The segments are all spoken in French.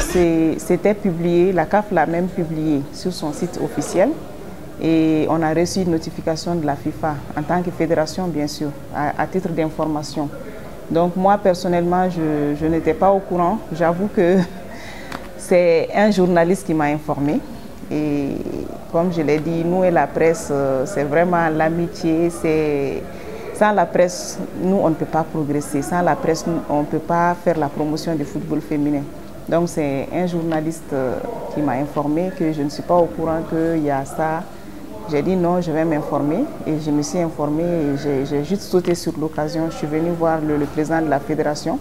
c'était publié, la CAF l'a même publié sur son site officiel. Et on a reçu une notification de la FIFA, en tant que fédération bien sûr, à titre d'information. Donc moi personnellement, je n'étais pas au courant. J'avoue que c'est un journaliste qui m'a informé. Et comme je l'ai dit, nous et la presse, c'est vraiment l'amitié. Sans la presse, nous, on ne peut pas progresser. Sans la presse, on ne peut pas faire la promotion du football féminin. Donc c'est un journaliste qui m'a informé que je ne suis pas au courant qu'il y a ça. J'ai dit non, je vais m'informer et je me suis informée et j'ai juste sauté sur l'occasion. Je suis venue voir le président de la fédération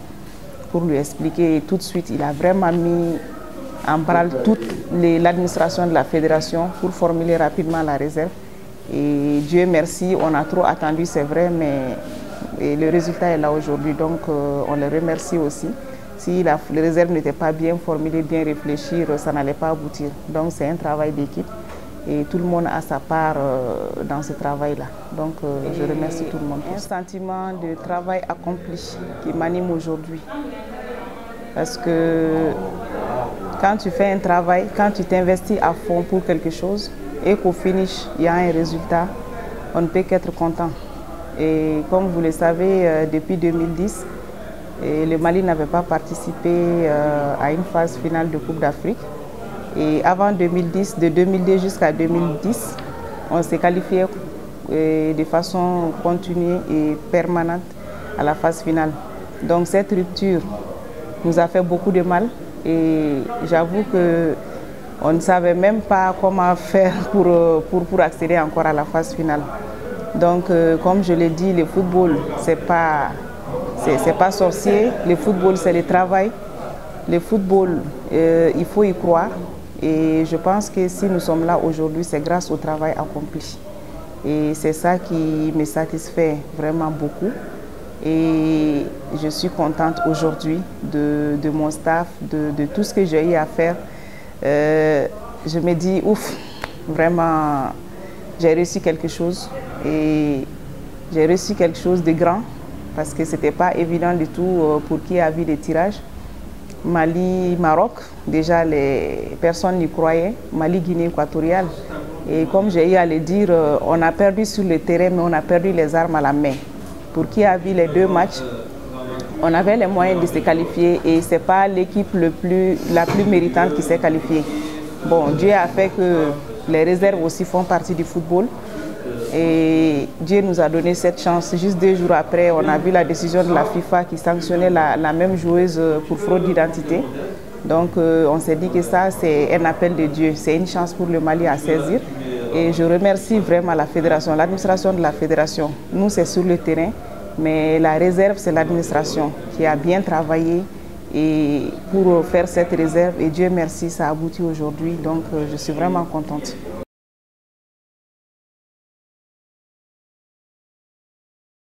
pour lui expliquer et tout de suite, il a vraiment mis en branle toute l'administration de la fédération pour formuler rapidement la réserve. Et Dieu merci, on a trop attendu, c'est vrai, mais le résultat est là aujourd'hui, donc on les remercie aussi. Si la réserve n'était pas bien formulée, bien réfléchie, ça n'allait pas aboutir. Donc c'est un travail d'équipe. Et tout le monde a sa part dans ce travail-là. Donc je remercie tout le monde. Un sentiment de travail accompli qui m'anime aujourd'hui. Parce que quand tu fais un travail, quand tu t'investis à fond pour quelque chose et qu'au finish, il y a un résultat, on ne peut qu'être content. Et comme vous le savez, depuis 2010, le Mali n'avait pas participé à une phase finale de Coupe d'Afrique. Et avant 2010, de 2002 jusqu'à 2010, on s'est qualifié de façon continue et permanente à la phase finale. Donc cette rupture nous a fait beaucoup de mal et j'avoue qu'on ne savait même pas comment faire pour accéder encore à la phase finale. Donc comme je l'ai dit, le football, c'est pas sorcier, le football c'est le travail. Le football, il faut y croire. Et je pense que si nous sommes là aujourd'hui, c'est grâce au travail accompli. Et c'est ça qui me satisfait vraiment beaucoup. Et je suis contente aujourd'hui de mon staff, de tout ce que j'ai eu à faire. Je me dis, ouf, vraiment, j'ai réussi quelque chose. Et j'ai réussi quelque chose de grand, parce que ce n'était pas évident du tout pour qui a vu des tirages. Mali, Maroc, déjà les personnes y croyaient, Mali, Guinée équatoriale. Et comme j'ai eu à le dire, on a perdu sur le terrain, mais on a perdu les armes à la main. Pour qui a vu les deux matchs, on avait les moyens de se qualifier et ce n'est pas l'équipe la plus méritante qui s'est qualifiée. Bon, Dieu a fait que les réserves aussi font partie du football. Et Dieu nous a donné cette chance. Juste 2 jours après, on a vu la décision de la FIFA qui sanctionnait la même joueuse pour fraude d'identité. Donc on s'est dit que ça, c'est un appel de Dieu. C'est une chance pour le Mali à saisir. Et je remercie vraiment la fédération, l'administration de la fédération. Nous, c'est sur le terrain, mais la réserve, c'est l'administration qui a bien travaillé et pour faire cette réserve. Et Dieu merci, ça aboutit aujourd'hui. Donc je suis vraiment contente.